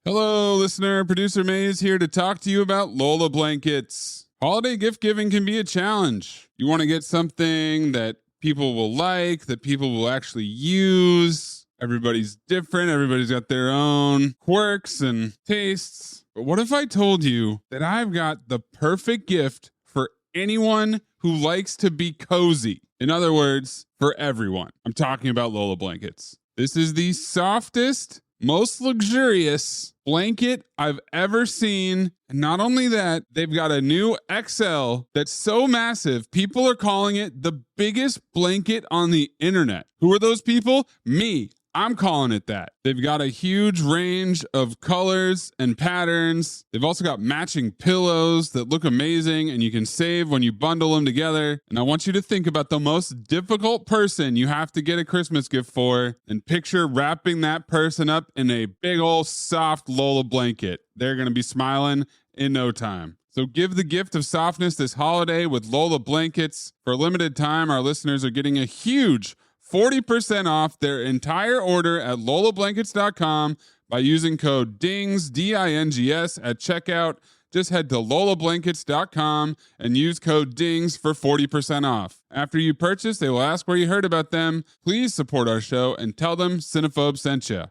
Hello, listener. Producer Maze here to talk to you about Lola blankets. Holiday gift giving can be a challenge. You want to get something that people will like, that people will actually use. Everybody's different. Everybody's got their own quirks and tastes. But what if I told you that I've got the perfect gift for anyone who likes to be cozy? In other words, for everyone. I'm talking about Lola blankets. This is the softest, most luxurious blanket I've ever seen. And not only that, they've got a new XL that's so massive, people are calling it the biggest blanket on the internet. Who are those people? Me. I'm calling it that. They've got a huge range of colors and patterns. They've also got matching pillows that look amazing and you can save when you bundle them together. And I want you to think about the most difficult person you have to get a Christmas gift for and picture wrapping that person up in a big old soft Lola blanket. They're going to be smiling in no time. So give the gift of softness this holiday with Lola blankets. For a limited time, our listeners are getting a huge 40% off their entire order at lolablankets.com by using code DINGS, D-I-N-G-S, at checkout. Just head to lolablankets.com and use code DINGS for 40% off. After you purchase, they will ask where you heard about them. Please support our show and tell them Cinephobe sent you.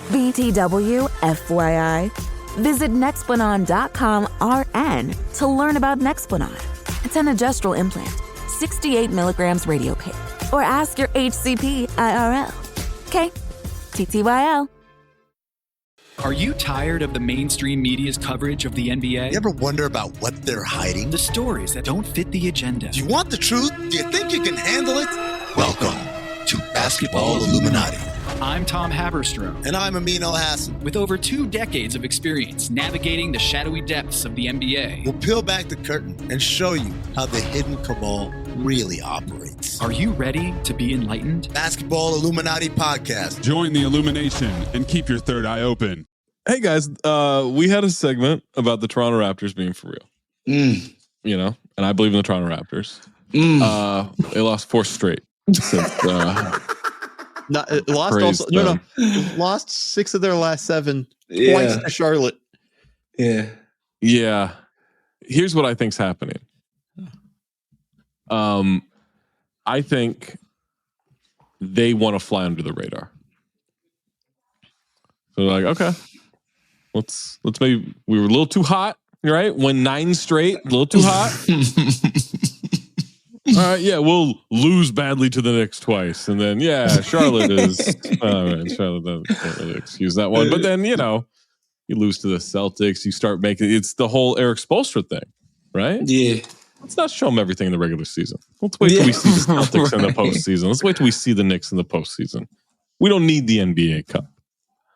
BTW, FYI. Visit Nexplanon.com RN to learn about Nexplanon. It's an adjustable implant, 68 milligrams radiopaque. Or ask your HCP IRL. Okay, TTYL. Are you tired of the mainstream media's coverage of the NBA? You ever wonder about what they're hiding? The stories that don't fit the agenda. Do you want the truth? Do you think you can handle it? Welcome to Basketball Illuminati. I'm Tom Haberstrom. And I'm Amin El-Hassan. With over 2 decades of experience navigating the shadowy depths of the NBA, we'll peel back the curtain and show you how the hidden cabal really operates. Are you ready to be enlightened? Basketball Illuminati podcast. Join the illumination and keep your third eye open. Hey guys, we had a segment about the Toronto Raptors being for real. You know, and I believe in the Toronto Raptors. They lost 4 straight since lost 6 of their last 7 twice to Charlotte. Yeah. Here's what I think's happening. I think they want to fly under the radar. So they're like, okay, let's maybe we were a little too hot, right? Won 9 straight, a little too hot. All right, yeah, we'll lose badly to the Knicks twice, and then Charlotte is Charlotte doesn't really excuse that one. But then you lose to the Celtics, you start making it's the whole Eric Spoelstra thing, right? Yeah. Let's not show them everything in the regular season. Let's wait till we see the Celtics in the postseason. Let's wait till we see the Knicks in the postseason. We don't need the NBA Cup.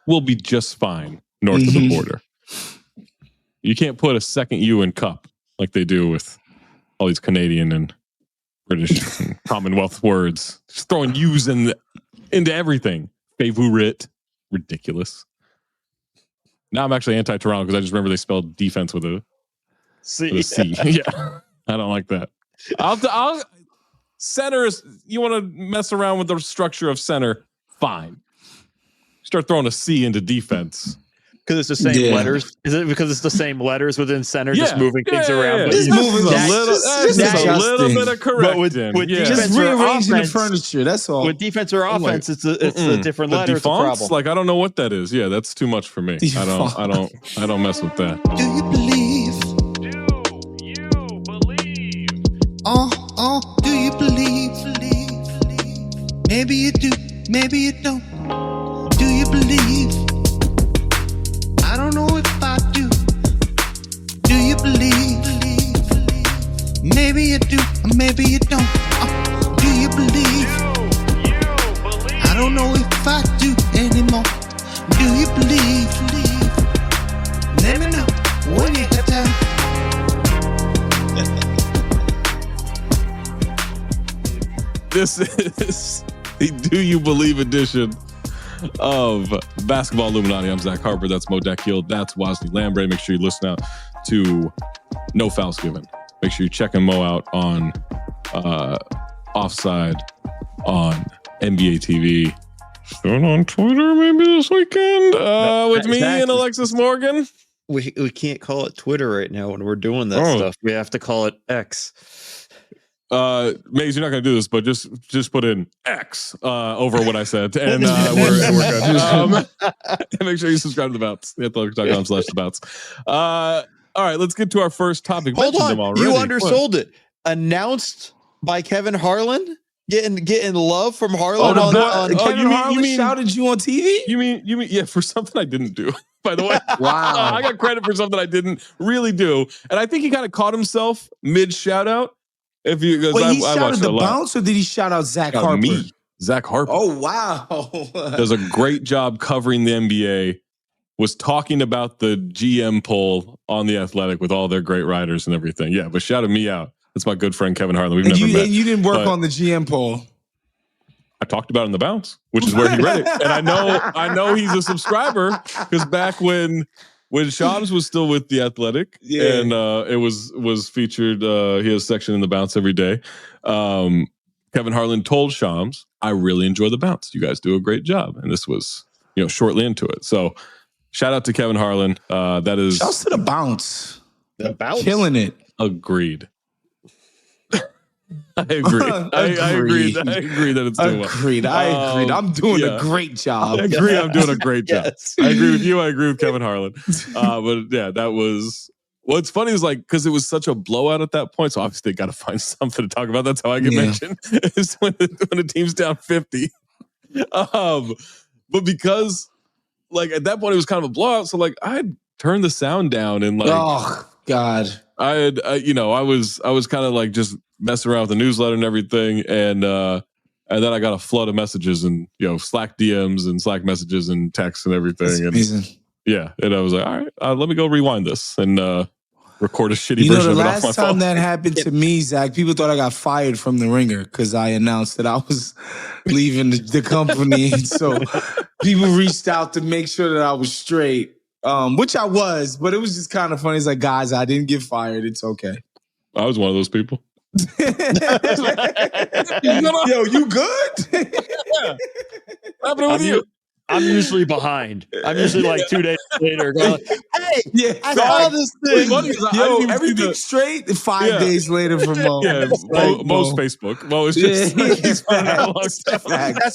We'll be just fine north of the border. You can't put a second U in cup like they do with all these Canadian and British and Commonwealth words. Just throwing U's into everything. Favorite. Ridiculous. Now I'm actually anti-Toronto because I just remember they spelled defense with a C. Yeah. I don't like that. I'll center is, you want to mess around with the structure of center, fine. Start throwing a C into defense. Because it's the same letters? Is it because it's the same letters within center, just moving things around? Just moving a little bit of correcting. With just rearranging the furniture, that's all. With defense or offense, it's a different letter. It's a problem. Like, I don't know what that is. Yeah, that's too much for me. I don't mess with that. Do you believe? Do you believe? Maybe you do, maybe you don't. Do you believe? I don't know if I do. Do you believe? Maybe you do, or maybe you don't. Do you believe? I don't know if I do anymore. Do you believe? Let me know when you have time. This is the Do You Believe edition of Basketball Illuminati. I'm Zach Harper. That's Dakhil. That's Wosny Lambre. Make sure you listen out to No Fouls Given. Make sure you check Mo out on Offside on NBA TV. Shoot on Twitter maybe this weekend with me and Alexis Morgan. We can't call it Twitter right now when we're doing that stuff. We have to call it X. Maze, you're not going to do this, but just put in X over what I said, and we're good. And make sure you subscribe to the Bouts. Athletic.com/thebouts. All right, let's get to our first topic. Hold on, you undersold it. Announced by Kevin Harlan. Getting love from Harlan Kevin Harlan shouted you on TV? You mean yeah, for something I didn't do. By the way, wow, I got credit for something I didn't really do, and I think he kind of caught himself mid shout out. If you, he shouted the Bounce, or did he shout out Zach Harper? Me, Zach Harper. Oh wow, does a great job covering the NBA. Was talking about the GM poll on The Athletic with all their great writers and everything. Yeah, but shouted me out. That's my good friend Kevin Harlan. We've never met. And you didn't work on the GM poll. I talked about it in the Bounce, which is where he read it. And I know he's a subscriber because back when Shams was still with The Athletic, and it was featured. He has a section in the Bounce every day. Kevin Harlan told Shams, "I really enjoy the Bounce. You guys do a great job." And this was shortly into it. So shout out to Kevin Harlan. That is shouts to the Bounce. The Bounce killing it. Agreed. I agree. I agree that it's doing well. Agreed. I'm doing a great job. I agree. I'm doing a great job. Yes. I agree with you. I agree with Kevin Harlan. But yeah, that was. What's funny is because it was such a blowout at that point. So obviously, they got to find something to talk about. That's how I get mentioned. Is when the team's down 50. But because at that point it was kind of a blowout. So I had turned the sound down and oh God, I had I was kind of just messing around with the newsletter and everything, and then I got a flood of messages and Slack DMs and Slack messages and texts and everything. That's amazing. And I was like, all right, let me go rewind this and record a shitty version of it off my phone. The last time that happened to me, Zach, people thought I got fired from the Ringer because I announced that I was leaving the company. And so people reached out to make sure that I was straight, which I was, but it was just kind of funny. It's like, guys, I didn't get fired. It's okay. I was one of those people. Yo, you good? Yeah. What happened with you? I'm usually behind. I'm usually 2 days later going, hey, I saw this thing. Yo, everything's straight. 5 days later from Mo. Yeah, Mo's Facebook. Mo is just That's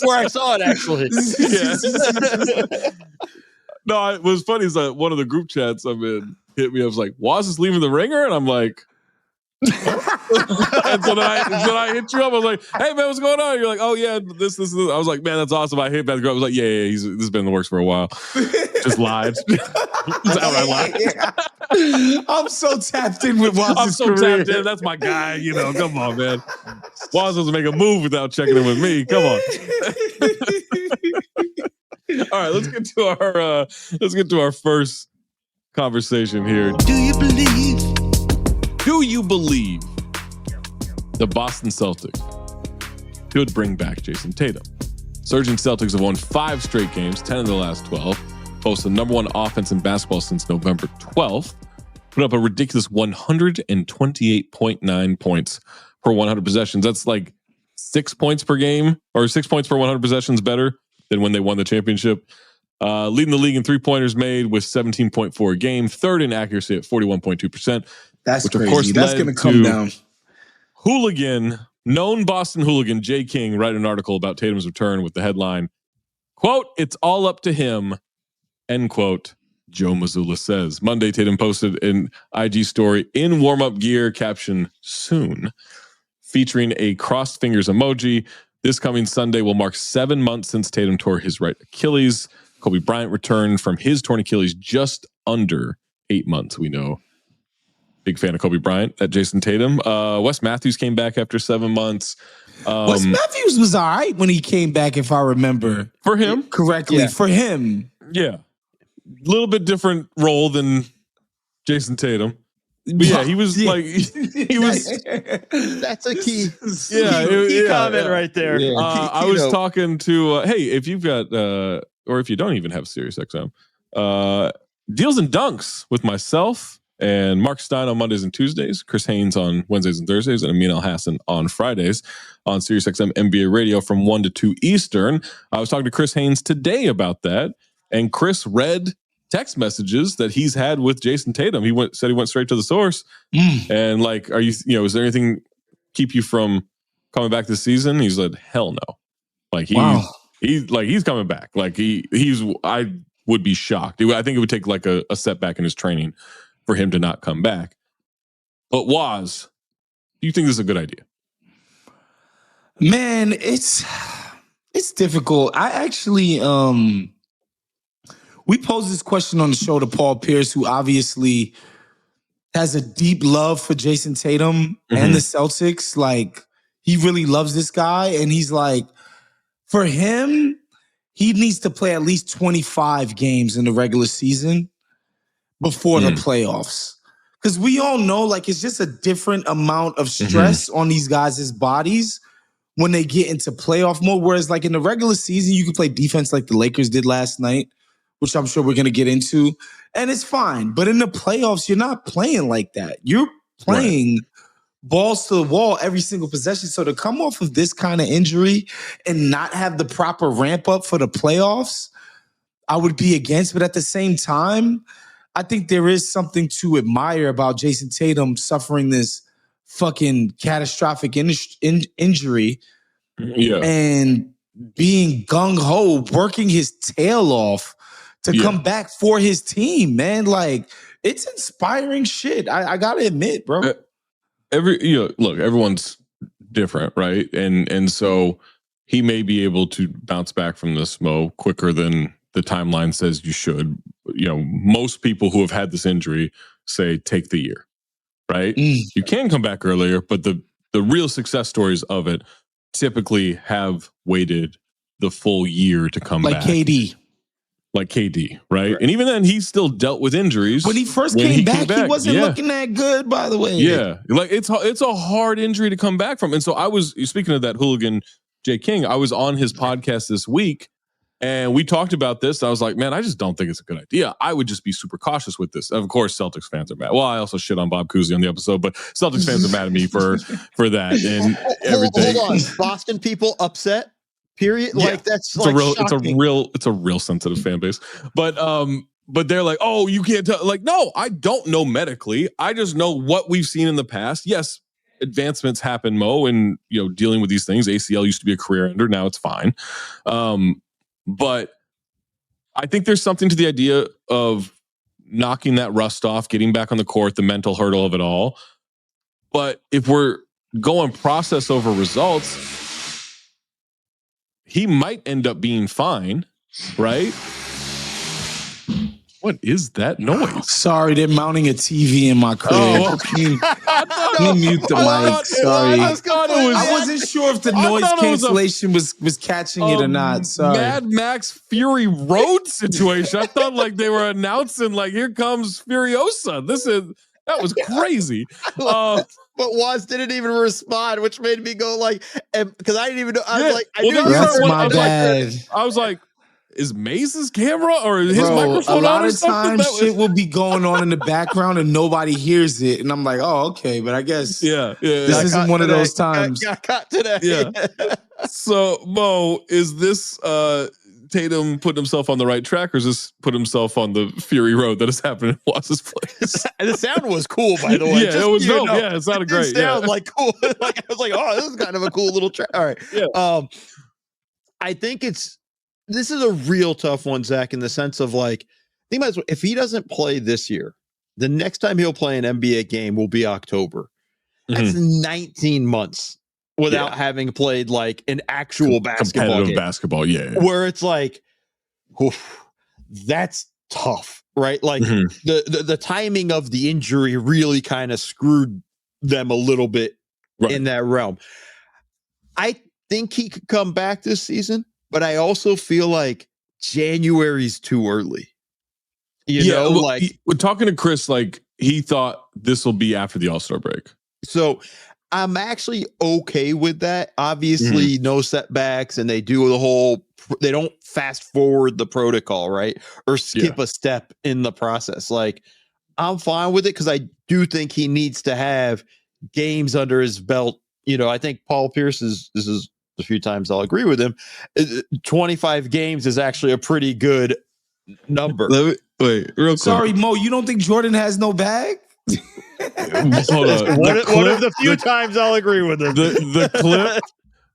where I saw it, actually. No, it was funny is that one of the group chats I'm in hit me. I was like, Waz is leaving the Ringer? And I'm like, and so then I hit you up. I was like, "Hey man, what's going on?" You're like, "Oh yeah, this." I was like, "Man, that's awesome." I hate bad girl. I was like, "Yeah, this has been in the works for a while." Just lied. Just outright lied. Yeah. I'm so tapped in with Waz's I'm so career. tapped in. That's my guy. Come on, man. Waz doesn't make a move without checking in with me. Come on. All right, let's get to our first conversation here. Do you believe? Do you believe the Boston Celtics could bring back Jayson Tatum? Surging Celtics have won 5 straight games, 10 of the last 12, boast the number 1 offense in basketball since November 12th, put up a ridiculous 128.9 points per 100 possessions. That's 6 points per game, or 6 points per 100 possessions better than when they won the championship. Leading the league in 3-pointers made with 17.4 a game, third in accuracy at 41.2%. That's which crazy. Of course that's going to come down. Known Boston hooligan Jay King wrote an article about Tatum's return with the headline, quote, "It's all up to him," end quote, Joe Mazzulla says. Monday, Tatum posted an IG story in warm-up gear, caption, "Soon," featuring a crossed fingers emoji. This coming Sunday will mark 7 months since Tatum tore his right Achilles. Kobe Bryant returned from his torn Achilles just under 8 months, we know. Big fan of Kobe Bryant at Jayson Tatum. Wes Matthews came back after 7 months. Wes Matthews was all right when he came back, if I remember. For him? Correctly. Yeah. For him. Yeah. A little bit different role than Jayson Tatum. But yeah, he was he was. That's a key. Key comment right there. Yeah. I was talking to, hey, if you've got, or if you don't even have SiriusXM, Deals and Dunks with myself, And Mark Stein on Mondays and Tuesdays, Chris Haynes on Wednesdays and Thursdays, and Amin Al-Hassan on Fridays on SiriusXM NBA Radio from 1 to 2 Eastern. I was talking to Chris Haynes today about that, and Chris read text messages that he's had with Jayson Tatum. He said he went straight to the source. And like, are you know, is there anything keep you from coming back this season? He's like, hell no. Like he's coming back. Like I would be shocked. I think it would take like a setback in his training for him to not come back. But Woz, do you think this is a good idea? Man, it's difficult. I actually we posed this question on the show to Paul Pierce, who obviously has a deep love for Jayson Tatum and the Celtics. Like, he really loves this guy, and he's like, for him, he needs to play at least 25 games in the regular season before the playoffs. Because we all know, like, it's just a different amount of stress on these guys' bodies when they get into playoff mode. Whereas, like, in the regular season, you can play defense like the Lakers did last night, which I'm sure we're going to get into, and it's fine. But in the playoffs, you're not playing like that. You're playing balls to the wall every single possession. So to come off of this kind of injury and not have the proper ramp up for the playoffs, I would be against. But at the same time, I think there is something to admire about Jayson Tatum suffering this fucking catastrophic injury and being gung-ho, working his tail off to come back for his team, man. Like, it's inspiring shit. I gotta admit, bro. Look, everyone's different, right? And so he may be able to bounce back from this quicker than the timeline says you should. You know, most people who have had this injury say take the year, right? You can come back earlier, but the real success stories of it typically have waited the full year to come back. Like KD, right? And even then, he still dealt with injuries. When he first came back, he wasn't looking that good, by the way. Yeah, like it's a hard injury to come back from. And so I was, speaking of that hooligan, Jay King, I was on his podcast this week, and we talked about this. I was like, man, I just don't think it's a good idea. I would just be super cautious with this. Of course, Celtics fans are mad. Well, I also shit on Bob Cousy on the episode, but Celtics fans are mad at me for that and everything. Hold on, Boston people upset? Period. Yeah. Like, that's it's a real sensitive fan base. But they're like, oh, you can't tell. Like, no, I don't know medically. I just know what we've seen in the past. Yes, advancements happen, Mo, and dealing with these things. ACL used to be a career ender. Now it's fine. But I think there's something to the idea of knocking that rust off, getting back on the court, the mental hurdle of it all. But if we're going process over results, he might end up being fine, right? What is that noise? Sorry, they're mounting a TV in my crib. Can you mute the mic? Sorry. I wasn't sure if the noise cancellation was catching it or not. Sorry. Mad Max Fury Road situation. I thought like they were announcing like, here comes Furiosa. That was crazy. But Woz didn't even respond, which made me go like, because I didn't even know. I was like, that's my bad. I was like, is Maze's camera or his microphone on? A lot or of something? times shit will be going on in the background and nobody hears it. And I'm like, oh, okay. But I guess this isn't one of those times. Got caught today. Yeah. So, Mo, is this Tatum putting himself on the right track, or is this put himself on the Fury Road that has happened in Waz's place? The sound was cool, by the way. Yeah, it was dope. Yeah, it sounded great. It sounded like cool. Like, I was like, oh, this is kind of a cool little track. All right. Yeah. I think this is a real tough one, Zach, in the sense of like, think about this, if he doesn't play this year, the next time he'll play an NBA game will be October. That's 19 months without having played like an actual competitive basketball. Yeah. Where it's like, oof, that's tough, right? Like the timing of the injury really kind of screwed them a little bit in that realm. I think he could come back this season, but I also feel like January's too early. You know, like we're talking to Chris, like he thought this will be after the All-Star break. So I'm actually okay with that. Obviously, no setbacks, and they do they don't fast forward the protocol, right? Or skip a step in the process. Like, I'm fine with it because I do think he needs to have games under his belt. I think Paul Pierce this is a few times I'll agree with him. 25 games is actually a pretty good number. Wait, real quick. Sorry, Mo, you don't think Jordan has no bag? Hold on. One of the few times I'll agree with him.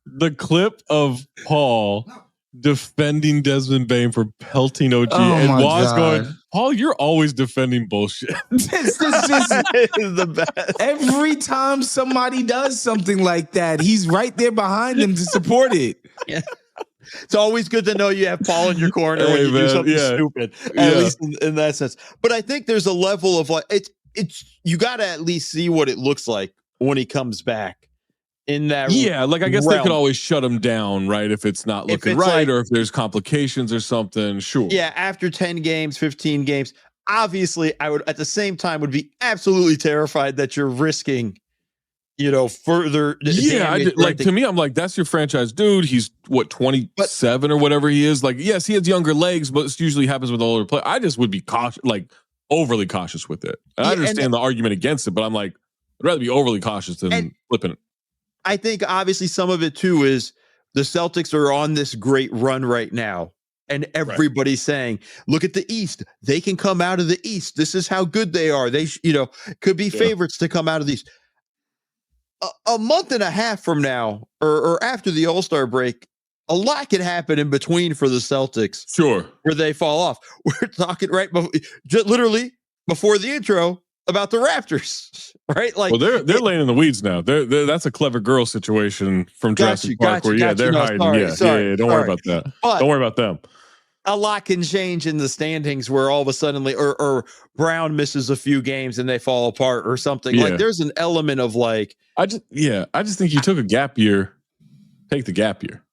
The clip of Paul defending Desmond Bain for pelting OG and Waz going, Paul, you're always defending bullshit. This is the best. Every time somebody does something like that, he's right there behind them to support it. Yeah. It's always good to know you have Paul in your corner when you do something stupid, at least in that sense. But I think there's a level of like, it's you got to at least see what it looks like when he comes back. In that like I guess they could always shut him down, right? If it's not looking right, or if there's complications or something, sure. Yeah, after 10 games, 15 games, obviously I would at the same time would be absolutely terrified that you're risking, further damage. Like to me, I'm like, that's your franchise dude. He's 27 or whatever he is. Like, yes, he has younger legs, but this usually happens with older players. I just would be cautious, like overly cautious with it. And I understand the argument against it, but I'm like, I'd rather be overly cautious than flipping it. I think obviously some of it too is the Celtics are on this great run right now. And everybody's saying, look at the East. They can come out of the East. This is how good they are. They, could be favorites to come out of these. A month and a half from now or after the All-Star break, a lot can happen in between for the Celtics. Sure. Where they fall off. We're talking literally before the intro about the Raptors, right? Like, well, they're laying in the weeds now. That's a clever girl situation from Jurassic Park, where they're hiding. Sorry, don't worry about that. But don't worry about them. A lot can change in the standings where all of a sudden, or Brown misses a few games and they fall apart or something. Like, there's an element of like, I just think you took a gap year. Take the gap year.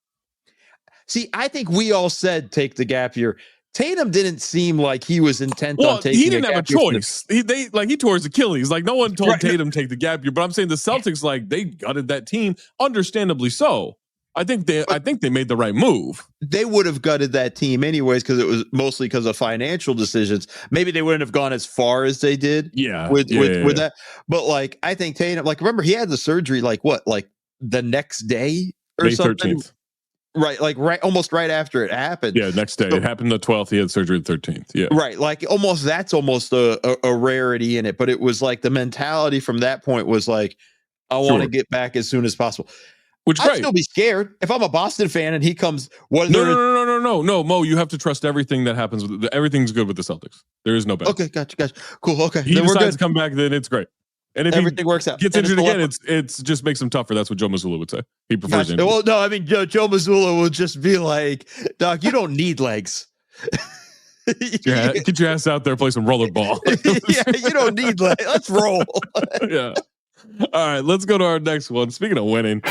See, I think we all said take the gap year. Tatum didn't seem like he was intent on taking. He didn't have a choice. He tore his Achilles. Like, no one told Tatum take the gap year. But I'm saying the Celtics, like, they gutted that team, understandably so. I think they made the right move. They would have gutted that team anyways because it was mostly because of financial decisions. Maybe they wouldn't have gone as far as they did. With that. But like, I think Tatum, like, remember he had the surgery like the next day or May something. 13th. Almost right after it happened. Yeah, next day. It happened the 12th. He had surgery the 13th. Yeah. Right. Like that's almost a rarity in it. But it was like the mentality from that point was like, I want to get back as soon as possible. I'd still be scared. If I'm a Boston fan and he comes, No, Mo, you have to trust everything that happens. Everything's good with the Celtics. There is no bad. Okay, gotcha. Cool, okay. He decides to come back, then it's great. And if everything works out, gets injured again, it's just makes him tougher. That's what Joe Mazzulla would say. He prefers injury. Well, no, I mean Joe Mazzulla would just be like, "Doc, you don't need legs. Get your ass out there, play some rollerball." You don't need legs. Let's roll. Yeah. All right, let's go to our next one. Speaking of winning.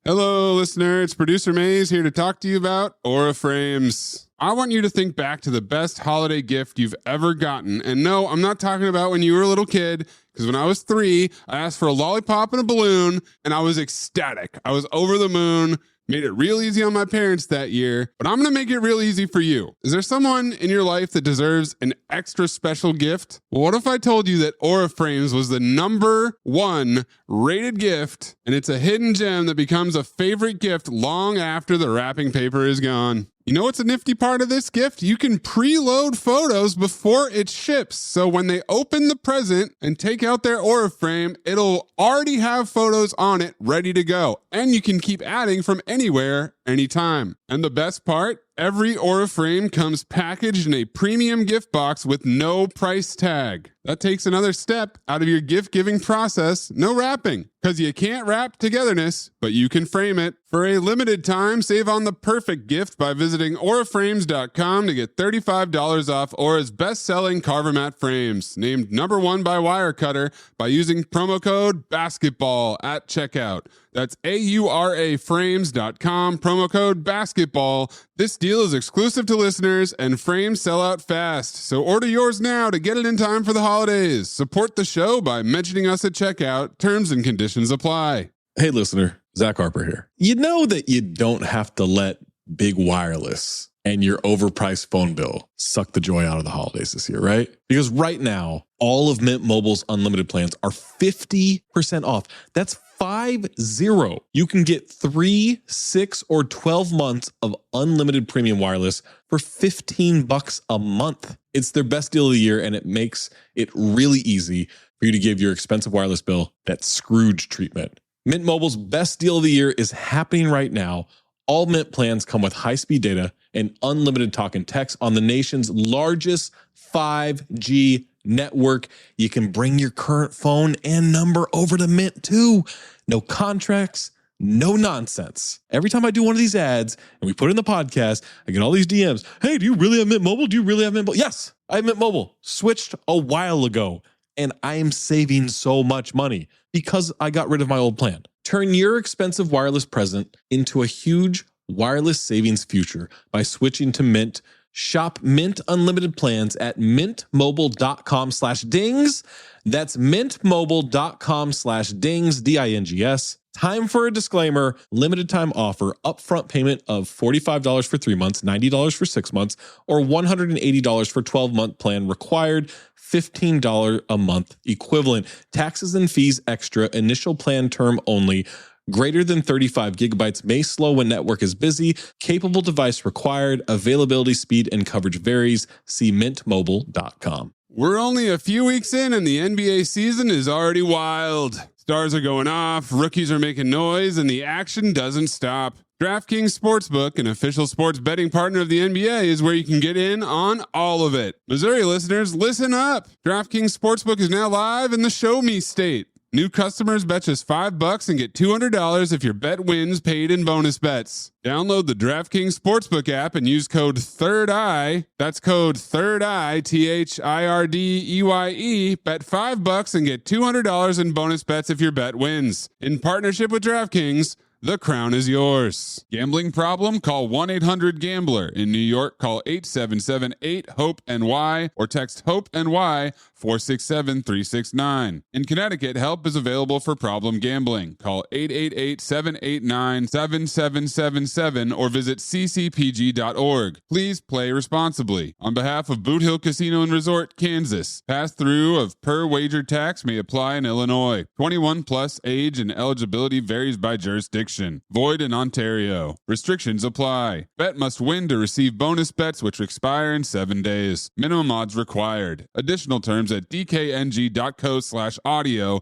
Hello, listener. It's producer Maze here to talk to you about Aura Frames. I want you to think back to the best holiday gift you've ever gotten. And no, I'm not talking about when you were a little kid, because when I was 3, I asked for a lollipop and a balloon, and I was ecstatic. I was over the moon. Made it real easy on my parents that year, but I'm going to make it real easy for you. Is there someone in your life that deserves an extra special gift? Well, what if I told you that Aura Frames was the #1 rated gift, and it's a hidden gem that becomes a favorite gift long after the wrapping paper is gone? You know what's a nifty part of this gift? You can preload photos before it ships. So when they open the present and take out their Aura frame, it'll already have photos on it ready to go. And you can keep adding from anywhere, anytime. And the best part? Every Aura frame comes packaged in a premium gift box with no price tag. That takes another step out of your gift giving process. No wrapping, because you can't wrap togetherness, but you can frame it. For a limited time, save on the perfect gift by visiting auraframes.com to get $35 off Aura's best-selling Carver Mat frames, named #1 by Wirecutter, by using promo code BASKETBALL at checkout. That's auraframes.com, promo code BASKETBALL. This deal is exclusive to listeners, and frames sell out fast. So order yours now to get it in time for the holidays. Support the show by mentioning us at checkout. Terms and conditions apply. Hey, listener, Zach Harper here. You know that you don't have to let big wireless and your overpriced phone bill suck the joy out of the holidays this year, right? Because right now, all of Mint Mobile's unlimited plans are 50% off. That's 50. You can get 3, 6, or 12 months of unlimited premium wireless for $15 a month. It's their best deal of the year, and it makes it really easy for you to give your expensive wireless bill that Scrooge treatment. Mint Mobile's best deal of the year is happening right now. All Mint plans come with high-speed data and unlimited talk and text on the nation's largest 5G network. You can bring your current phone and number over to Mint too. No contracts, no nonsense. Every time I do one of these ads and we put it in the podcast, I get all these DMs. Hey, do you really have Mint Mobile? Do you really have Mint Mobile? Yes, I have Mint Mobile. Switched a while ago, and I am saving so much money because I got rid of my old plan. Turn your expensive wireless present into a huge wireless savings future by switching to Mint. Shop Mint Unlimited plans at mintmobile.com/dings. That's mintmobile.com/dings, D-I-N-G-S. Time for a disclaimer. Limited time offer. Upfront payment of $45 for 3 months, $90 for 6 months, or $180 for 12-month plan required. $15 a month equivalent. Taxes and fees extra. Initial plan term only. Greater than 35 gigabytes may slow when network is busy. Capable device required. Availability, speed, and coverage varies. See mintmobile.com. We're only a few weeks in and the NBA season is already wild. Stars are going off, rookies are making noise, and the action doesn't stop. DraftKings Sportsbook, an official sports betting partner of the NBA, is where you can get in on all of it. Missouri listeners, listen up. DraftKings Sportsbook is now live in the Show Me state. New customers bet just $5 and get $200 if your bet wins paid in bonus bets. Download the DraftKings Sportsbook app and use code THIRDEYE. That's code THIRDEYE, THIRDEYE. Bet $5 and get $200 in bonus bets if your bet wins. In partnership with DraftKings, the crown is yours. Gambling problem? Call 1-800-GAMBLER. In New York, call 877-8-HOPE-NY or text HOPE-NY 467-369. In Connecticut, help is available for problem gambling. Call 888-789-7777 or visit ccpg.org. Please play responsibly. On behalf of Boot Hill Casino and Resort, Kansas, pass-through of per-wager tax may apply in Illinois. 21 plus age and eligibility varies by jurisdiction. Void in Ontario. Restrictions apply. Bet must win to receive bonus bets which expire in 7 days. Minimum odds required. Additional terms at dkng.co/audio.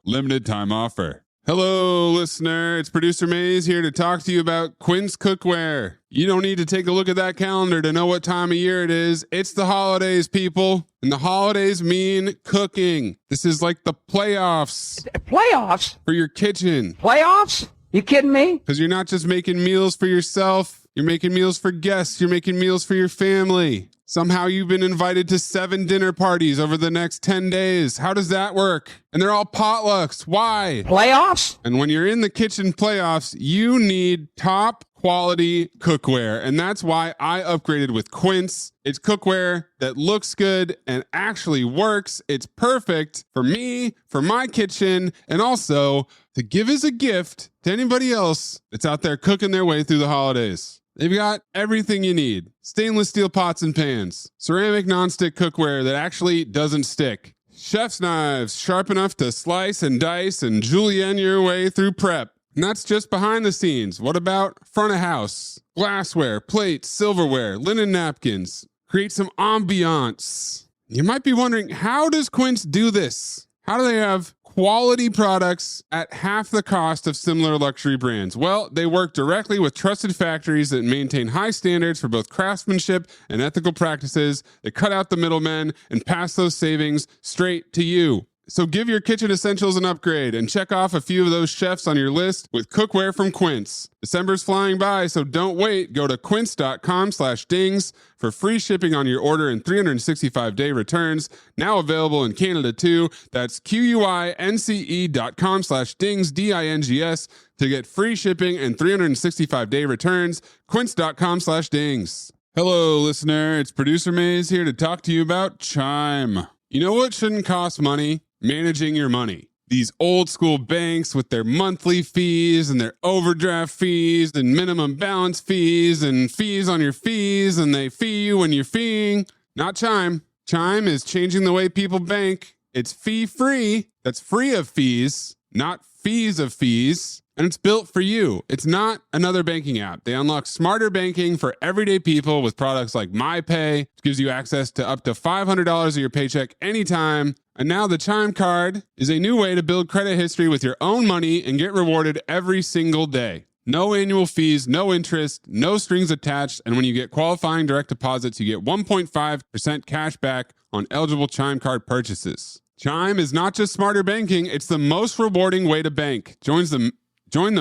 Limited time offer. Hello, listener. It's producer Maze here to talk to you about Quince Cookware. You don't need to take a look at that calendar to know what time of year it is. It's the holidays, people. And the holidays mean cooking. This is like the playoffs. Playoffs? For your kitchen. Playoffs? You kidding me? Because you're not just making meals for yourself. You're making meals for guests. You're making meals for your family. Somehow you've been invited to 7 dinner parties over the next 10 days. How does that work? And they're all potlucks. Why? Playoffs? And when you're in the kitchen playoffs, you need top quality cookware. And that's why I upgraded with Quince. It's cookware that looks good and actually works. It's perfect for me, for my kitchen, and also to give as a gift to anybody else that's out there cooking their way through the holidays. They've got everything you need. Stainless steel pots and pans, ceramic nonstick cookware that actually doesn't stick, chef's knives sharp enough to slice and dice and julienne your way through prep. And that's just behind the scenes. What about front of house? Glassware, plates, silverware, linen napkins. Create some ambiance. You might be wondering, how does Quince do this? How do they have quality products at half the cost of similar luxury brands? Well, they work directly with trusted factories that maintain high standards for both craftsmanship and ethical practices. They cut out the middlemen and pass those savings straight to you. So give your kitchen essentials an upgrade and check off a few of those chefs on your list with cookware from Quince. December's flying by, so don't wait. Go to quince.com/dings for free shipping on your order and 365-day returns. Now available in Canada too. That's QUINCE.com/dings, D-I-N-G-S to get free shipping and 365-day returns. Quince.com/dings. Hello, listener. It's producer Maze here to talk to you about Chime. You know what shouldn't cost money? Managing your money. these old school banks with their monthly fees and their overdraft fees and minimum balance fees and fees on your fees, and they fee you when you're feeing. Not Chime. Chime is changing the way people bank. It's fee-free. That's free of fees, not fees of fees. And it's built for you. It's not another banking app. They unlock smarter banking for everyday people with products like MyPay, which gives you access to up to $500 of your paycheck anytime. And now the Chime card is a new way to build credit history with your own money and get rewarded every single day. No annual fees, no interest, no strings attached. And when you get qualifying direct deposits, you get 1.5% cash back on eligible Chime card purchases. Chime is not just smarter banking, it's the most rewarding way to bank. Join the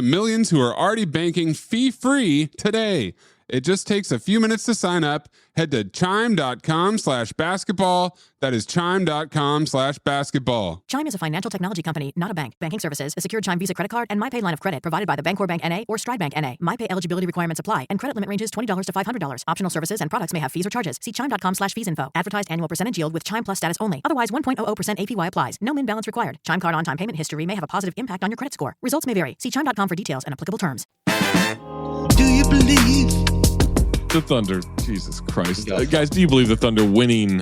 millions who are already banking fee-free today. It just takes a few minutes to sign up. Head to chime.com/basketball. That is chime.com/basketball. Chime is a financial technology company, not a bank. Banking services, a secured Chime Visa credit card, and MyPay line of credit provided by the Bancorp Bank N.A. or Stride Bank N.A. MyPay eligibility requirements apply, and credit limit ranges $20 to $500. Optional services and products may have fees or charges. See chime.com/fees info. Advertised annual percentage yield with Chime Plus status only. Otherwise, 1.00% APY applies. No min balance required. Chime card on-time payment history may have a positive impact on your credit score. Results may vary. See chime.com for details and applicable terms. Do you believe? The Thunder, Jesus Christ. Guys, do you believe the Thunder winning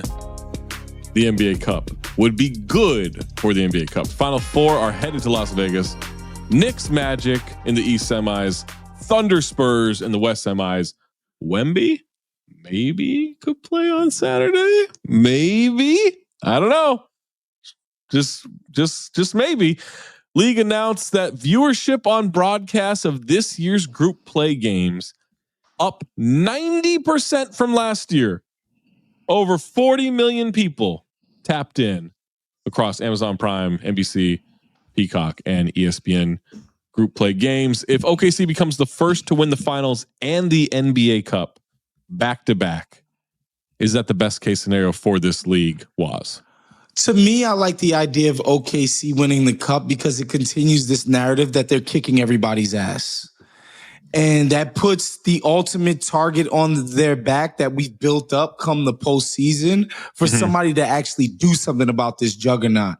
the NBA Cup would be good for the NBA Cup? Final four are headed to Las Vegas. Knicks Magic in the East semis. Thunder Spurs in the West semis. Wemby maybe could play on Saturday. Maybe. I don't know. Just maybe. League announced that viewership on broadcasts of this year's group play games up 90% from last year. Over 40 million people tapped in across Amazon Prime, NBC, Peacock, and ESPN group play games. If OKC becomes the first to win the finals and the NBA Cup back to back, is that the best case scenario for this league, Waz? To me, I like the idea of OKC winning the cup because it continues this narrative that they're kicking everybody's ass. And that puts the ultimate target on their back that we've built up come the postseason for somebody to actually do something about this juggernaut.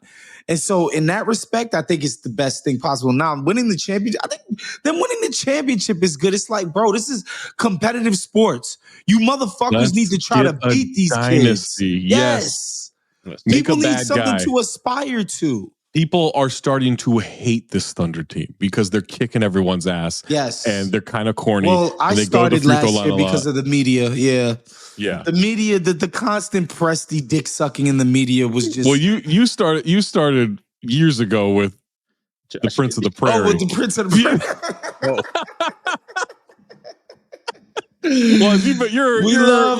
And so in that respect, I think it's the best thing possible. Now, winning the championship, I think them winning the championship is good. It's like, bro, this is competitive sports. You motherfuckers need to try to beat these dynasty. kids. Yes. People need something to aspire to. People are starting to hate this Thunder team because they're kicking everyone's ass. Yes. And they're kind of corny. Well, I started last year because of the media. Yeah. Yeah. The media, the constant Presti dick sucking in the media was just. Well, you started years ago with the Prince of the Prairie. Oh, with the Prince of the Prairie. Well, we love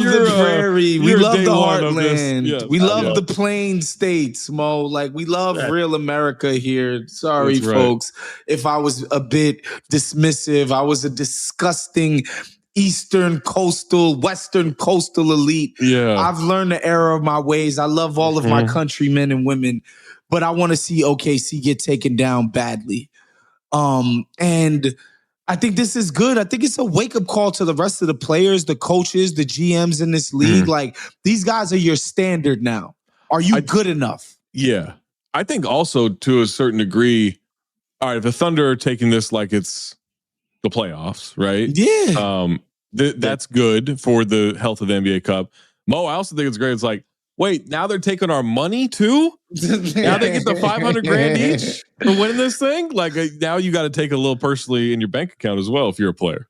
the prairie. We love the heartland. Yes. We love the plain states, Mo. Like, we love real America here. Sorry, folks. If I was a bit dismissive, I was a disgusting Western coastal elite. Yeah. I've learned the error of my ways. I love all of my countrymen and women, but I want to see OKC get taken down badly. And I think this is good. I think it's a wake-up call to the rest of the players, the coaches, the GMs in this league. Like, these guys are your standard now. Are you good enough? Yeah. I think also to a certain degree, all right, if the Thunder are taking this like it's the playoffs, right? Yeah. That's good for the health of the NBA Cup. Mo, I also think it's great. It's like, wait, now they're taking our money too? Now they get the $500,000 each for winning this thing? Like, now you got to take a little personally in your bank account as well if you're a player.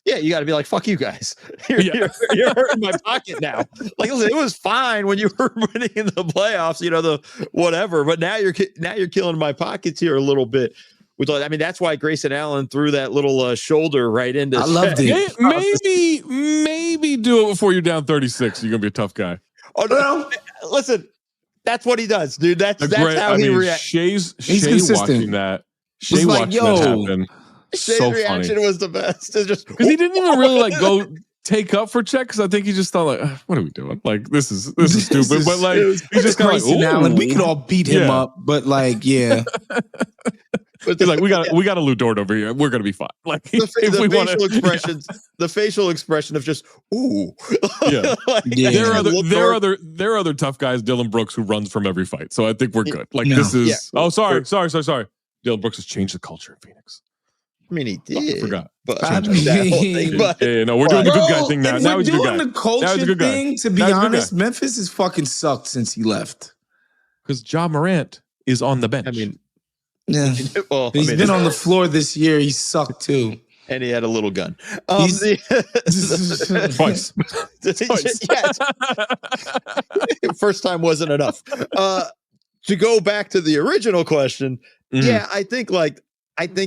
Yeah, you got to be like, fuck you guys. You're hurting my pocket now. Like, listen, it was fine when you were winning in the playoffs, the whatever, but now you're killing my pockets here a little bit. I mean, that's why Grayson Allen threw that little shoulder right into. I loved it. Maybe do it before you're down 36. You're gonna be a tough guy. Oh no! Listen, that's what he does, dude. That's how he reacts. He's consistent. Watching that. Shay watching that happen. Shay's so reaction funny. was the best. It's just because he didn't even really go take up for check. Because I think he just thought like, what are we doing? Like this is stupid. But like he's just kind of like, Allen. We could all beat him up, but like, yeah. He's like, we got a Lou Dort over here. We're gonna be fine. Like the facial expressions, the facial expression of just ooh. Yeah. Like, There are other tough guys, Dylan Brooks, who runs from every fight. So I think we're good. Like this is sorry. Dylan Brooks has changed the culture in Phoenix. I mean, he did. I forgot. But I mean, that whole thing, but, no, we're doing the good guy thing now. If Now we're he's a good doing guy. the culture thing, to be honest, Memphis has fucking sucked since he left. Because Ja Morant is on the bench. I mean, yeah. Well, he's been on the floor this year. He sucked too. And he had a little gun. Twice. First time wasn't enough. To go back to the original question, I think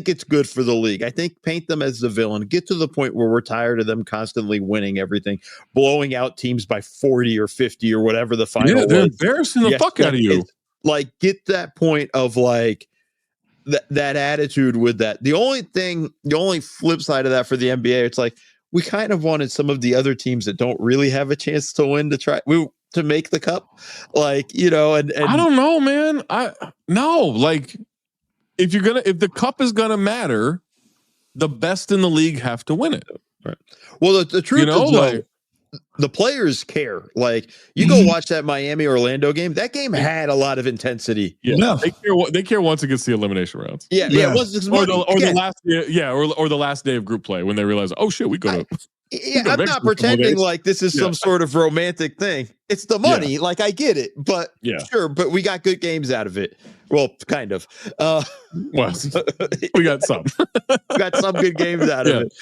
it's good for the league. I think paint them as the villain. Get to the point where we're tired of them constantly winning everything, blowing out teams by 40 or 50 or whatever the final was. They're embarrassing the fuck out of you. Like, get that point of like that attitude with that. The only flip side of that for the NBA, it's like we kind of wanted some of the other teams that don't really have a chance to win to make the cup. Like, and I don't know, man. Like if the cup is gonna matter, the best in the league have to win it. Right. Well, the truth is, though, the players care. Like, you go watch that Miami Orlando game. That game had a lot of intensity. Yeah, no. They care once it gets the elimination rounds. Yeah. Or the last day of group play when they realize, oh shit, we go to. I'm not pretending like this is some sort of romantic thing. It's the money. Like, I get it, but sure. But we got good games out of it. Well, kind of. We got some. We got some good games out of it.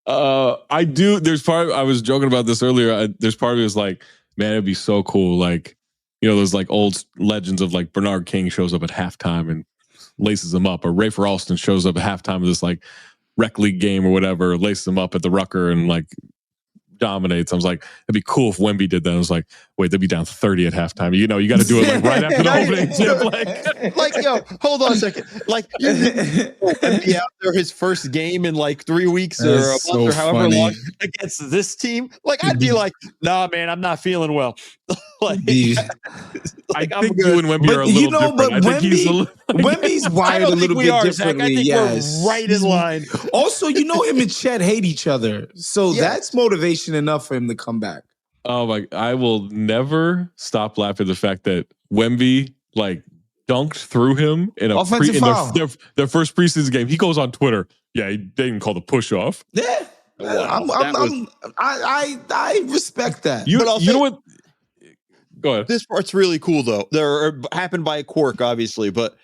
I do. There's part. I was joking about this earlier. There's part of me was like, man, it'd be so cool. Like, those like old legends of like Bernard King shows up at halftime and laces them up, or Rafer Alston shows up at halftime of this like rec league game or whatever, laces them up at the Rucker and like dominates. I was like, it'd be cool if Wemby did that. I was like, wait, they'd be down 30 at halftime. You got to do it like right after the opening tip. Like, hold on a second. Like, Wemby out there his first game in like 3 weeks or a month or however long against this team. Like, I'd be like, nah, man, I'm not feeling well. Like, I think you and Wemby are a little different. But I think Wemby's wired a little bit differently. I think we're right in line. Also, him and Chet hate each other, so that's motivation enough for him to come back. Oh my! I will never stop laughing at the fact that Wemby like dunked through him in their first preseason game. He goes on Twitter. Yeah, they didn't call the push off. Yeah, I respect that. You know what? Go ahead. This part's really cool, though. Happened by a quirk, obviously, but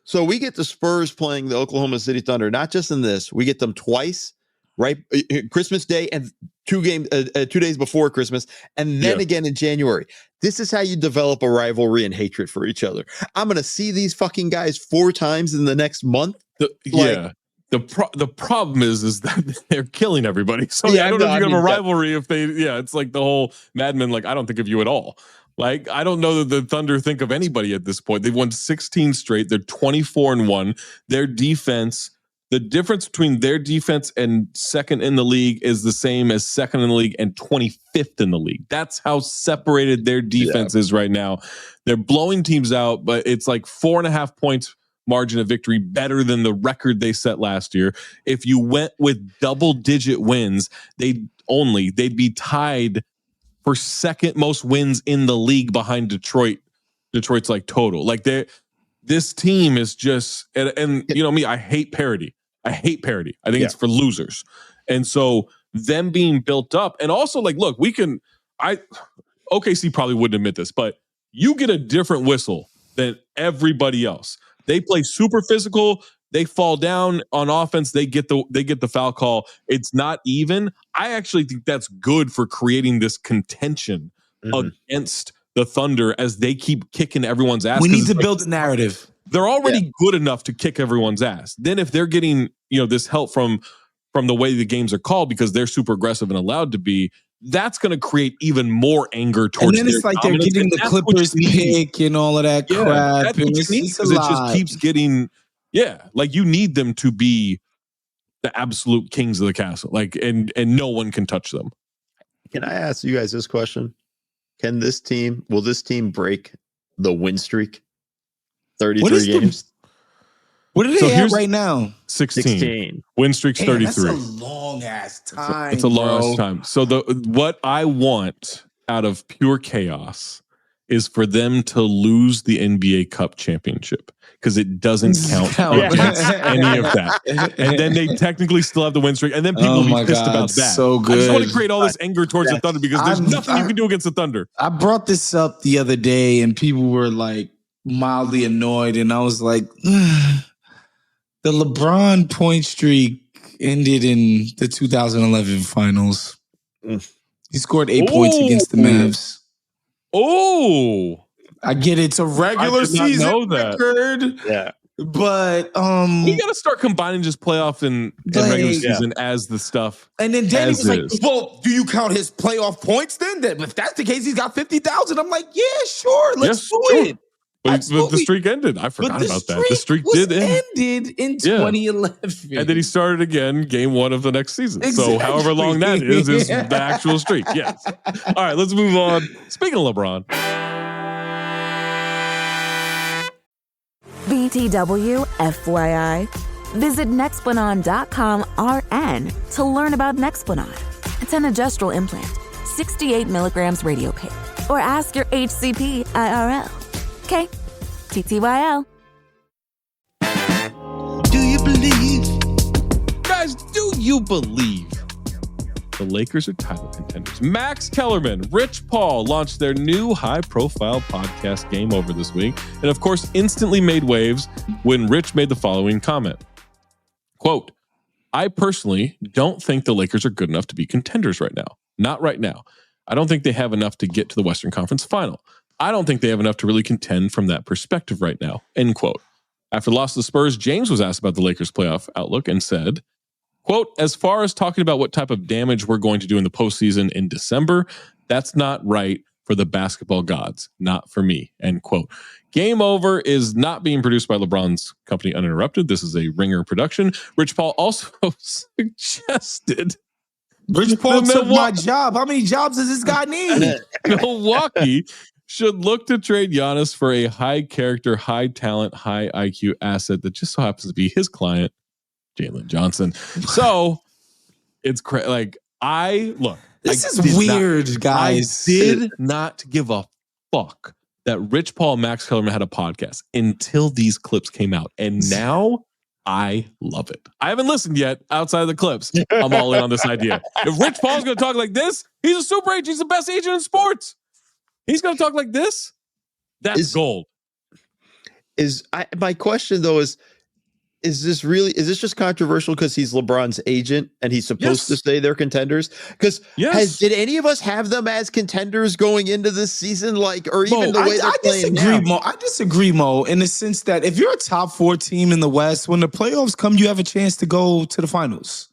so we get the Spurs playing the Oklahoma City Thunder. Not just in this, we get them twice, right? Christmas Day and 2 days before Christmas, and then again in January. This is how you develop a rivalry and hatred for each other. I'm gonna see these fucking guys 4 times in the next month. The problem is that they're killing everybody. So I don't know if you have a rivalry if they. Yeah, it's like the whole Mad Men. Like, I don't think of you at all. Like, I don't know that the Thunder think of anybody at this point. They've won 16 straight. They're 24-1. Their defense, the difference between their defense and second in the league is the same as second in the league and 25th in the league. That's how separated their defense is right now. They're blowing teams out, but it's like 4.5 points margin of victory better than the record they set last year. If you went with double-digit wins, they'd be tied for second most wins in the league behind Detroit. Detroit's like total. Like, this team is just, and you know me, I hate parity. I think it's for losers. And so them being built up, and also like, look, OKC probably wouldn't admit this, but you get a different whistle than everybody else. They play super physical. They fall down on offense. They get the foul call. It's not even. I actually think that's good for creating this contention against the Thunder as they keep kicking everyone's ass. We need to build a narrative. They're already good enough to kick everyone's ass. Then if they're getting this help from the way the games are called because they're super aggressive and allowed to be, that's going to create even more anger towards. And then it's like they're getting the Clippers pick and all of that crap. That's what you need, because it just keeps getting. Yeah, like you need them to be the absolute kings of the castle, like, and no one can touch them. Can I ask you guys this question? Will this team break the win streak? 33 games. What are they at right now? 16. Win streak's 33. That's a long ass time. It's a long ass time. So what I want out of pure chaos is for them to lose the NBA Cup championship because it doesn't count against any of that. And then they technically still have the win streak. And then people will be pissed about that. So good. I just want to create all this anger towards the Thunder because there's nothing you can do against the Thunder. I brought this up the other day and people were like mildly annoyed. And I was like, the LeBron point streak ended in the 2011 finals. He scored 8 points against the Mavs. Oh, I get it. It's a regular season record. Yeah. But we got to start combining just playoff and regular season as the stuff. And then Danny was like, well, do you count his playoff points then? If that's the case, he's got 50,000. I'm like, yeah, sure. Let's do it. But the streak ended. I forgot about that. The streak did ended in 2011. And then he started again game 1 of the next season. Exactly. So however long that is the actual streak. Yes. All right, let's move on. Speaking of LeBron. BTW, FYI. Visit Nexplanon.com RN to learn about Nexplanon. It's an adjustable implant, 68 milligrams radio pain. Or ask your HCP IRL. Okay, TTYL. Do you believe? Guys, do you believe the Lakers are title contenders? Max Kellerman, Rich Paul launched their new high-profile podcast Game Over this week, and of course, instantly made waves when Rich made the following comment. Quote, I personally don't think the Lakers are good enough to be contenders right now. Not right now. I don't think they have enough to get to the Western Conference Final. I don't think they have enough to really contend from that perspective right now. End quote. After the loss to the Spurs, James was asked about the Lakers' playoff outlook and said, quote, as far as talking about what type of damage we're going to do in the postseason in December, that's not right for the basketball gods, not for me, end quote. Game Over is not being produced by LeBron's company Uninterrupted. This is a Ringer production. Rich Paul also suggested Rich Paul took my job. How many jobs does this guy need? Milwaukee should look to trade Giannis for a high character, high talent, high IQ asset that just so happens to be his client, Jalen Johnson. So it's like this is weird, guys. I did not give a fuck that Rich Paul and Max Kellerman had a podcast until these clips came out. And now I love it. I haven't listened yet outside of the clips. I'm all in on this idea. If Rich Paul's going to talk like this, he's a super agent. He's the best agent in sports. He's going to talk like this. That's gold. My question though is this just controversial because he's LeBron's agent and he's supposed to say they're contenders? Because did any of us have them as contenders going into this season? Like, or even the way they're playing now? I disagree, Mo, in the sense that if you're a top 4 team in the West, when the playoffs come, you have a chance to go to the finals.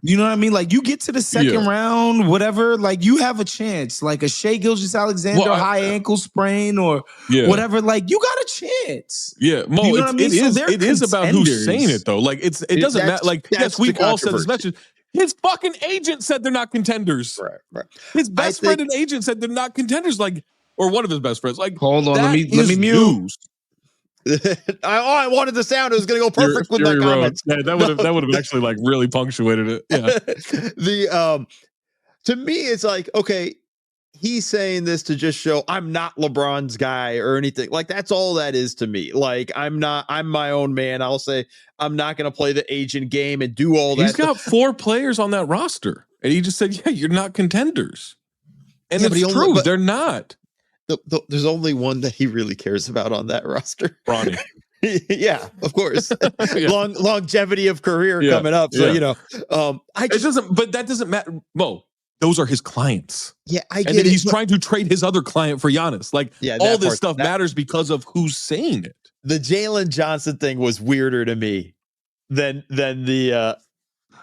You know what I mean? Like, you get to the second round, whatever, like, you have a chance. Like a Shai Gilgeous-Alexander high ankle sprain or whatever, like, you got a chance. Yeah, Mo, you know what I mean? It is about who's saying it, though. Like, it doesn't matter. Like, yes, we've all said this message. His fucking agent said they're not contenders. Right. His best friend and agent said they're not contenders. Like, or one of his best friends. Like, hold on, let me mute. I wanted the sound. It was going to go perfect with my comments. Yeah, that would have actually like really punctuated it. Yeah. To me, it's like, okay, he's saying this to just show I'm not LeBron's guy or anything. Like, that's all that is to me. Like, I'm my own man. I'll say I'm not going to play the agent game and do all that. He's got 4 players on that roster, and he just said, "Yeah, you're not contenders," and it's true. They're not. There's only one that he really cares about on that roster. Bronny. Yeah, of course. Longevity of career coming up. So, but that doesn't matter. Mo, those are his clients. Yeah, I get it. And then he's trying to trade his other client for Giannis. Like, all this stuff matters because of who's saying it. The Jalen Johnson thing was weirder to me than the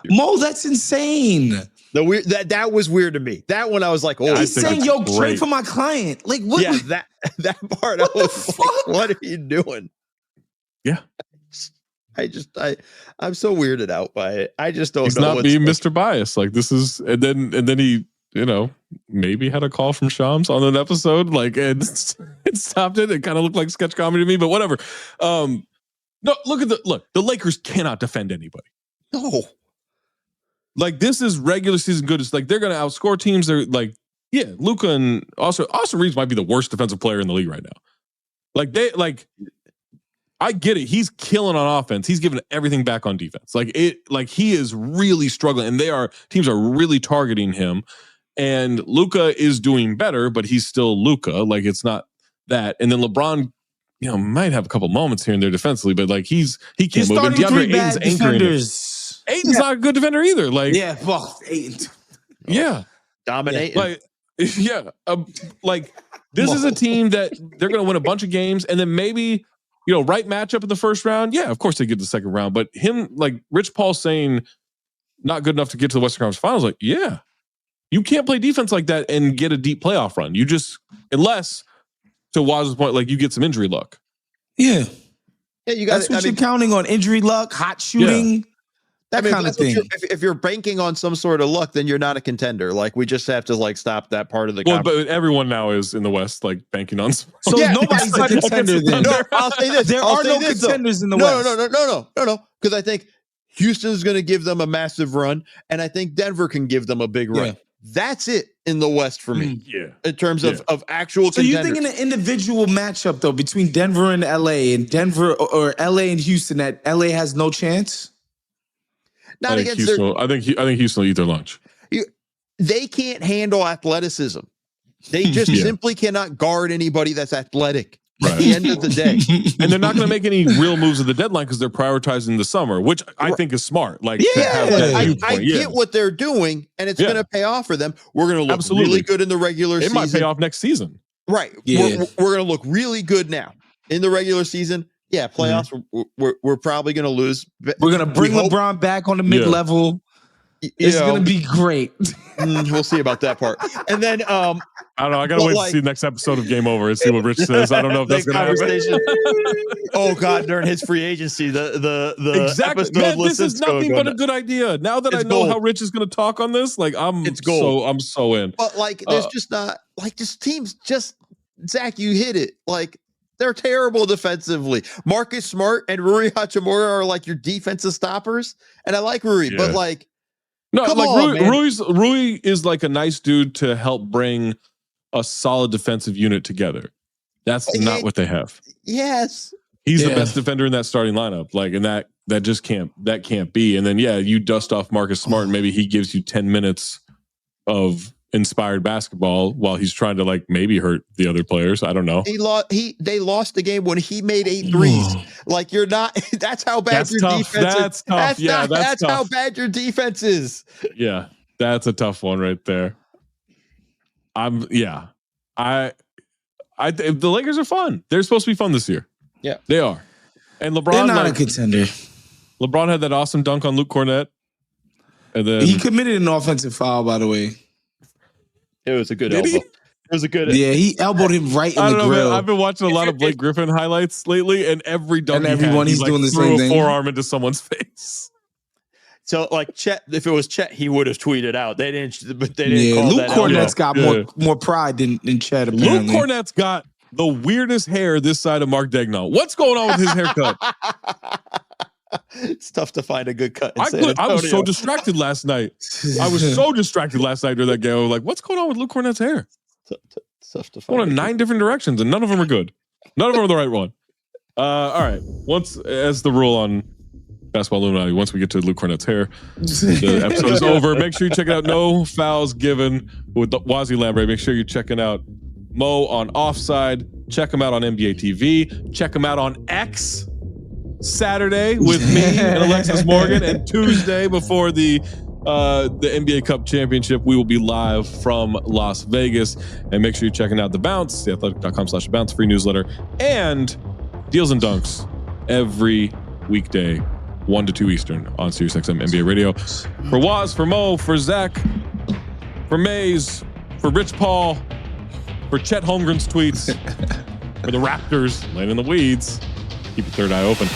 Mo, that's insane. That was weird to me. That one I was like, oh, he's saying, yo, trade for my client. Like, what? Yeah, that part I was like, what are you doing? Yeah. I'm so weirded out by it. I just don't know. He's not being Mr. Bias. Like, this is, and then he, maybe had a call from Shams on an episode, like, and it stopped it. It kind of looked like sketch comedy to me, but whatever. No, look. The Lakers cannot defend anybody. No. Like, this is regular season good. It's like they're going to outscore teams. They're like, yeah, Luka and Austin Reeves might be the worst defensive player in the league right now. I get it. He's killing on offense. He's giving everything back on defense. He is really struggling, and teams are really targeting him. And Luka is doing better, but he's still Luka. Like, it's not that. And then LeBron, might have a couple moments here and there defensively, but like he can't move. And DeAndre Ayton's anchoring it. Ayton's not a good defender either. Like, yeah, well, Ayton. Yeah, dominating. Like, yeah, this is a team that they're going to win a bunch of games, and then maybe right matchup in the first round. Yeah, of course they get the second round, but him, like Rich Paul saying, not good enough to get to the Western Conference Finals. Like, yeah, you can't play defense like that and get a deep playoff run. You just, unless, to Waz's point, like you get some injury luck. Yeah. Yeah, you got. That's what you're counting on: injury luck, hot shooting, that kind of thing. If you're banking on some sort of luck, then you're not a contender. Like, we just have to stop that part of the. Well, but everyone now is in the West, like banking on. So nobody's a contender. Then no, I'll say this: there are no contenders in the West. No, because I think Houston's going to give them a massive run, and I think Denver can give them a big run. Yeah. That's it in the West for me. In terms of actual so contenders. You think in an individual matchup, though, between Denver and LA, and Denver or LA and Houston, that LA has no chance? Not against Houston. I think Houston will eat their lunch. They can't handle athleticism. They just simply cannot guard anybody that's athletic. Right. At the end of the day. And they're not going to make any real moves at the deadline because they're prioritizing the summer, which I think is smart. Like, I get what they're doing, and it's going to pay off for them. We're going to look really good in the regular season. It might pay off next season. Right. Yeah. We're going to look really good now. In the regular season, playoffs, we're probably going to lose. We're going to bring LeBron back on the mid-level. It's going to be great. We'll see about that part. And then, I don't know. I got to wait to see the next episode of Game Over and see what Rich says. I don't know if that's going to happen. Oh God, during his free agency, the exactly. episode. Man, this is nothing but a good idea. Now that I know how Rich is going to talk on this, like I'm so in. But like, there's just not like this team's just Zach. You hit it. Like, they're terrible defensively. Marcus Smart and Rui Hachimura are like your defensive stoppers, and I like Rui, but like. No, like Rui is like a nice dude to help bring a solid defensive unit together. That's not what they have. Yes. He's the best defender in that starting lineup. Like, and that just can't be. And then you dust off Marcus Smart and maybe he gives you 10 minutes of inspired basketball while he's trying to like maybe hurt the other players. I don't know. They lost the game when he made 8 threes. Like, you're not. That's how bad your defense is. That's tough. That's how bad your defense is. Yeah, that's a tough one right there. The Lakers are fun. They're supposed to be fun this year. Yeah, they are. And LeBron, they're not a contender. LeBron had that awesome dunk on Luke Cornett, and then he committed an offensive foul. By the way, it was a good elbow. It was a good. Yeah, he elbowed him right in the grill. Man, I've been watching a lot of Blake Griffin highlights lately, and every dunk he's doing the same thing. Threw a forearm into someone's face. So, like Chet, if it was Chet, he would have tweeted out. They didn't, but they didn't. Call Luke Cornett's got more pride than Chet. Apparently. Luke Cornett's got the weirdest hair this side of Mark Daigneault. What's going on with his haircut? It's tough to find a good cut. I was so distracted last night. During that game. I was like, what's going on with Luke Cornett's hair? Tough to find. Going in 9 different directions, and none of them are good. None of them are the right one. All right. Once, as the rule on Basketball Illuminati, once we get to Luke Cornett's hair, the episode is over. Make sure you check it out. No Fouls Given with Wosny Lambre. Make sure you're checking out Mo on Offside. Check him out on NBA TV. Check him out on X Saturday with me and Alexis Morgan, and Tuesday before the NBA Cup Championship, we will be live from Las Vegas. And make sure you're checking out The Bounce, theathletic.com/bounce, free newsletter, and Deals and Dunks every weekday, 1 to 2 Eastern on SiriusXM NBA Radio. For Woz, for Mo, for Zach, for Maze, for Rich Paul, for Chet Holmgren's tweets, for the Raptors laying in the weeds. Keep your third eye open.